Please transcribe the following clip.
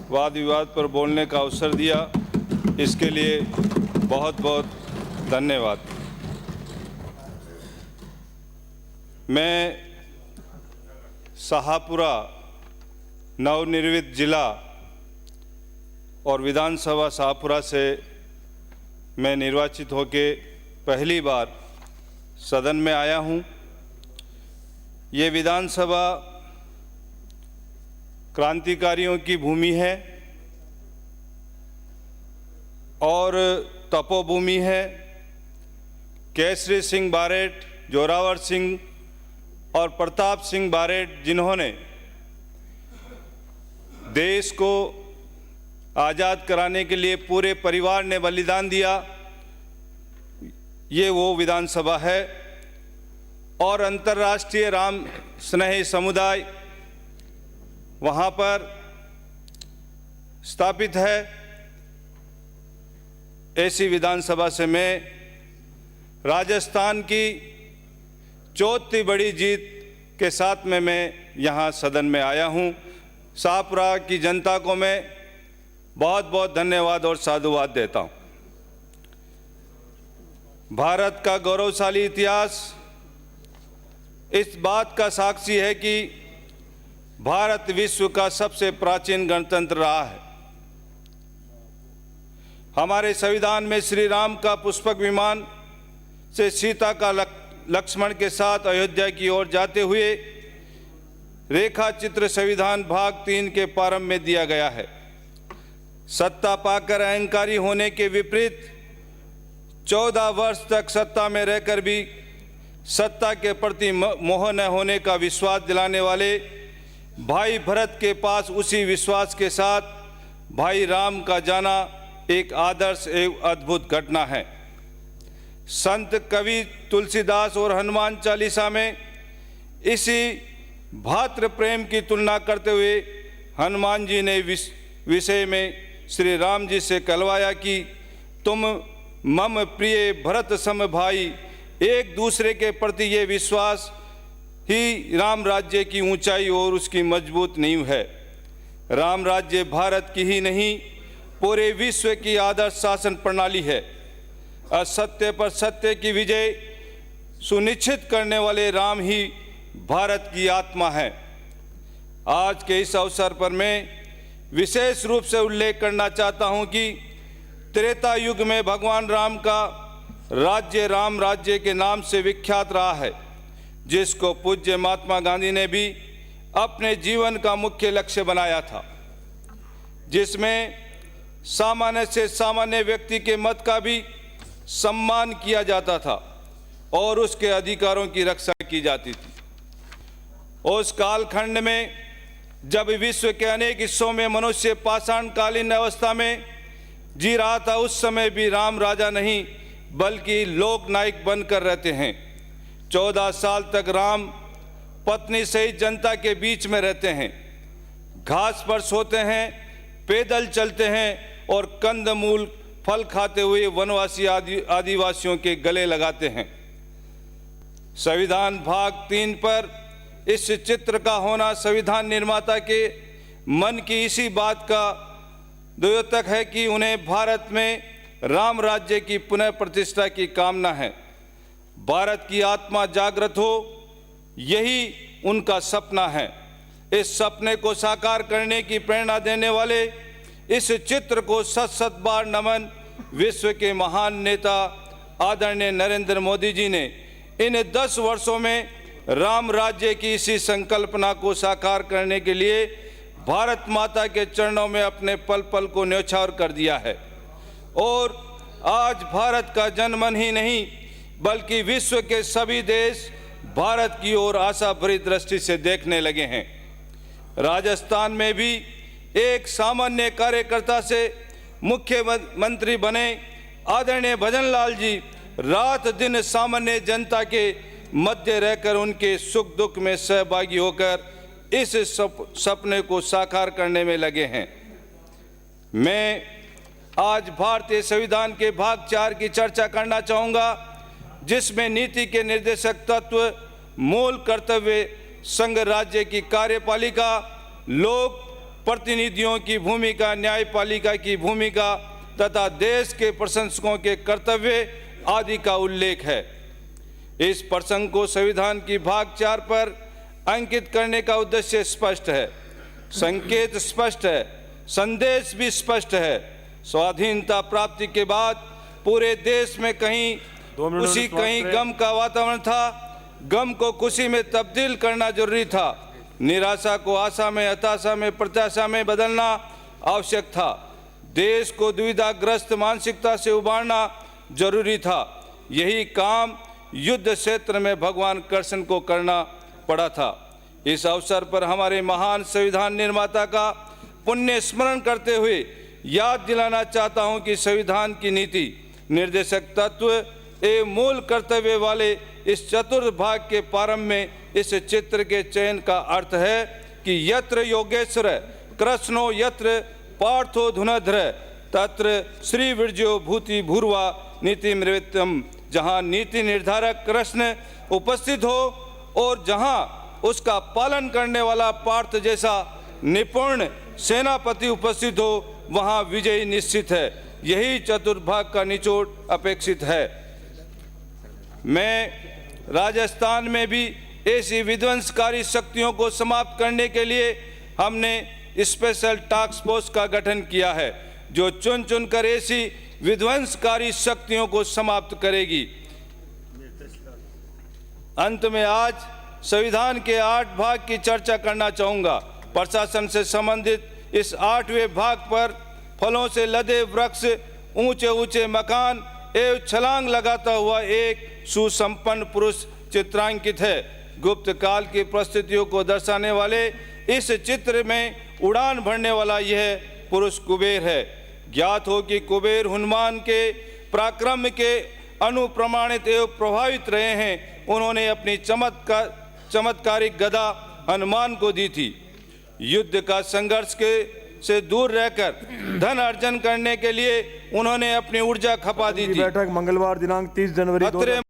वाद विवाद पर बोलने का अवसर दिया, इसके लिए बहुत बहुत धन्यवाद। मैं शाहपुरा नवनिर्मित जिला और विधानसभा शाहपुरा से मैं निर्वाचित होके पहली बार सदन में आया हूं। ये विधानसभा क्रांतिकारियों की भूमि है और तपोभूमि है। केसरी सिंह बारेट, जोरावर सिंह और प्रताप सिंह बारेट, जिन्होंने देश को आज़ाद कराने के लिए पूरे परिवार ने बलिदान दिया, ये वो विधानसभा है। और अंतर्राष्ट्रीय राम स्नेही समुदाय वहाँ पर स्थापित है। ऐसी विधानसभा से मैं राजस्थान की चौथी बड़ी जीत के साथ में मैं यहाँ सदन में आया हूँ। शाहपुरा की जनता को मैं बहुत बहुत धन्यवाद और साधुवाद देता हूँ। भारत का गौरवशाली इतिहास इस बात का साक्षी है कि भारत विश्व का सबसे प्राचीन गणतंत्र रहा है। हमारे संविधान में श्री राम का पुष्पक विमान से सीता का लक्ष्मण के साथ अयोध्या की ओर जाते हुए रेखा चित्र संविधान भाग 3 के प्रारंभ में दिया गया है। सत्ता पाकर अहंकारी होने के विपरीत 14 वर्ष तक सत्ता में रहकर भी सत्ता के प्रति मोह न होने का विश्वास दिलाने वाले भाई भरत के पास उसी विश्वास के साथ भाई राम का जाना एक आदर्श एवं अद्भुत घटना है। संत कवि तुलसीदास और हनुमान चालीसा में इसी भातृ प्रेम की तुलना करते हुए हनुमान जी ने विषय में श्री राम जी से कहलवाया कि तुम मम प्रिय भरत सम भाई। एक दूसरे के प्रति ये विश्वास ही राम राज्य की ऊंचाई और उसकी मजबूत नींव है। राम राज्य भारत की ही नहीं पूरे विश्व की आदर्श शासन प्रणाली है। असत्य पर सत्य की विजय सुनिश्चित करने वाले राम ही भारत की आत्मा है। आज के इस अवसर पर मैं विशेष रूप से उल्लेख करना चाहता हूं कि त्रेता युग में भगवान राम का राज्य राम राज्य के नाम से विख्यात रहा है, जिसको पूज्य महात्मा गांधी ने भी अपने जीवन का मुख्य लक्ष्य बनाया था, जिसमें सामान्य से सामान्य व्यक्ति के मत का भी सम्मान किया जाता था और उसके अधिकारों की रक्षा की जाती थी। उस कालखंड में जब विश्व के अनेक हिस्सों में मनुष्य पाषाणकालीन अवस्था में जी रहा था, उस समय भी राम राजा नहीं बल्कि लोक नायक बनकर रहते हैं। 14 साल तक राम पत्नी सहित जनता के बीच में रहते हैं, घास पर सोते हैं, पैदल चलते हैं और कंदमूल फल खाते हुए वनवासी आदिवासियों के गले लगाते हैं। संविधान भाग 3 पर इस चित्र का होना संविधान निर्माता के मन की इसी बात का द्योतक है कि उन्हें भारत में राम राज्य की पुनः प्रतिष्ठा की कामना है। भारत की आत्मा जागृत हो, यही उनका सपना है। इस सपने को साकार करने की प्रेरणा देने वाले इस चित्र को सत बार नमन। विश्व के महान नेता आदरणीय नरेंद्र मोदी जी ने इन 10 वर्षों में राम राज्य की इसी संकल्पना को साकार करने के लिए भारत माता के चरणों में अपने पल पल को न्यौछावर कर दिया है और आज भारत का जनमन ही नहीं बल्कि विश्व के सभी देश भारत की ओर आशा भरी दृष्टि से देखने लगे हैं। राजस्थान में भी एक सामान्य कार्यकर्ता से मुख्यमंत्री बने आदरणीय भजनलाल जी रात दिन सामान्य जनता के मध्य रहकर उनके सुख दुख में सहभागी होकर इस सपने को साकार करने में लगे हैं। मैं आज भारतीय संविधान के भाग 4 की चर्चा करना चाहूँगा, जिसमें नीति के निर्देशक तत्व, मूल कर्तव्य, संघ राज्य की कार्यपालिका, लोक प्रतिनिधियों की भूमिका, न्यायपालिका की भूमिका तथा देश के प्रशंसकों के कर्तव्य आदि का उल्लेख है। इस प्रसंग को संविधान की भाग 4 पर अंकित करने का उद्देश्य स्पष्ट है, संकेत स्पष्ट है, संदेश भी स्पष्ट है। स्वाधीनता प्राप्ति के बाद पूरे देश में कहीं खुशी कहीं गम का वातावरण था। गम को खुशी में तब्दील करना जरूरी था। निराशा को आशा में, हताशा में, प्रत्याशा में बदलना आवश्यक था। देश को दुविधाग्रस्त मानसिकता से उबारना जरूरी था। यही काम युद्ध क्षेत्र में भगवान कृष्ण को करना पड़ा था। इस अवसर पर हमारे महान संविधान निर्माता का पुण्य स्मरण करते हुए याद दिलाना चाहता हूं कि संविधान की नीति, निर्देशक तत्व एवं मूल कर्तव्य वाले इस चतुर्थ भाग के प्रारंभ में इस चित्र के चयन का अर्थ है कि यत्र योगेश्वर कृष्णो यत्र पार्थो धुनध्र तत्र श्री विरजो भूति भूर्वा नीति मृत्यम। जहाँ नीति निर्धारक कृष्ण उपस्थित हो और जहाँ उसका पालन करने वाला पार्थ जैसा निपुण सेनापति उपस्थित हो, वहाँ विजय निश्चित है। यही चतुर्भाग का निचोड़ अपेक्षित है। मैं राजस्थान में भी ऐसी विध्वंसकारी शक्तियों को समाप्त करने के लिए हमने स्पेशल टास्क फोर्स का गठन किया है, जो चुन चुनकर ऐसी विध्वंसकारी शक्तियों को समाप्त करेगी। अंत में आज संविधान के 8 भाग की चर्चा करना चाहूँगा। प्रशासन से संबंधित इस 8वें भाग पर फलों से लदे वृक्ष, ऊंचे ऊंचे मकान एवं छलांग लगाता हुआ एक सुसंपन्न पुरुष चित्रांकित है। गुप्त काल की परिस्थितियों को दर्शाने वाले इस चित्र में उड़ान भरने वाला यह पुरुष कुबेर है। ज्ञात हो कि कुबेर हनुमान के पराक्रम के अनुप्रमाणित एवं प्रभावित रहे हैं। उन्होंने अपनी चमत्कारिक गदा हनुमान को दी थी। युद्ध का संघर्ष से दूर रहकर धन अर्जन करने के लिए उन्होंने अपनी ऊर्जा खपा दी थी। बैठक मंगलवार दिनांक 30 जनवरी